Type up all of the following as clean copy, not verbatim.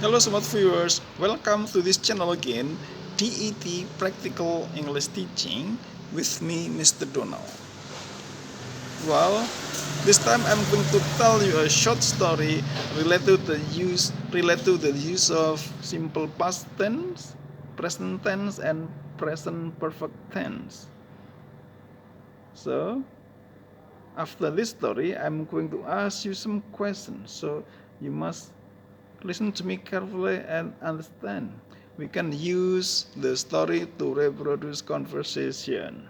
Hello smart viewers, welcome to this channel again, TET Practical English Teaching with me Mr. Donald. Well, this time I'm going to tell you a short story related to the use of simple past tense, present tense and present perfect tense. So, after this story, I'm going to ask you some questions. So, you must listen to me carefully and understand. We can use the story to reproduce conversation.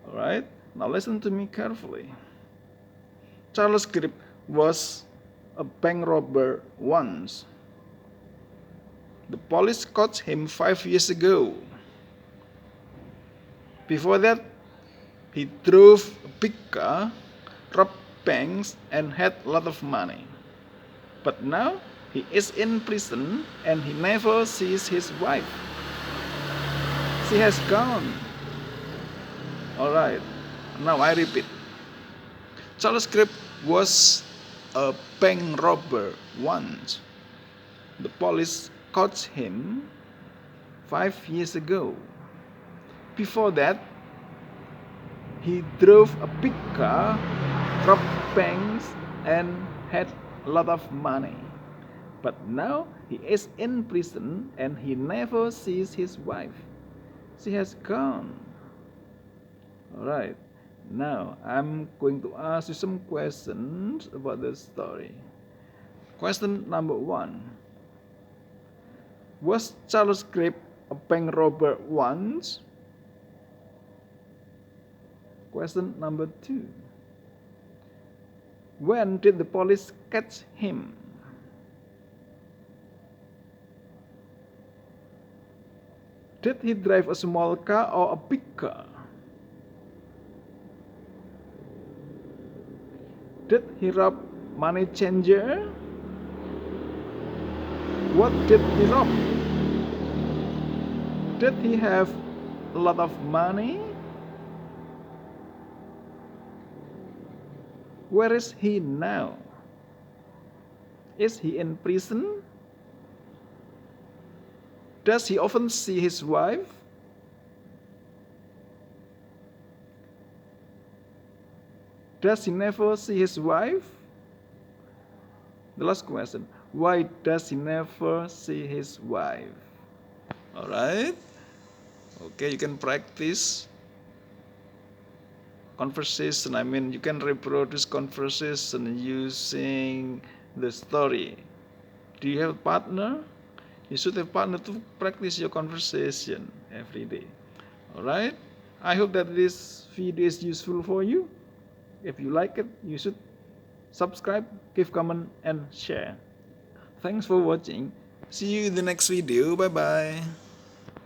Alright, now listen to me carefully. Charles Cripp was a bank robber once. The police caught him 5 years ago. Before that, he drove a big car, robbed banks, and had a lot of money. But now he is in prison and he never sees his wife. She has gone. Alright, now I repeat. Charles Cripp was a bank robber once. The police caught him 5 years ago. Before that, he drove a big car, robbed banks, and had a lot of money. But now he is in prison and he never sees his wife. She has gone. Alright, now I'm going to ask you some questions about the story. Question number 1. Was Charles Cripp a bank robber once? Question number 2. When did the police catch him? Did he drive a small car or a big car? Did he rob money changer? What did he rob? Did he have a lot of money? Where is he now? Is he in prison? Does he often see his wife? Does he never see his wife? The last question. Why does he never see his wife? Alright. Okay, you can practice conversation. You can reproduce conversation using the story. Do you have a partner? You should have a partner to practice your conversation every day. Alright? I hope that this video is useful for you. If you like it, you should subscribe, give comment, and share. Thanks for watching. See you in the next video. Bye bye.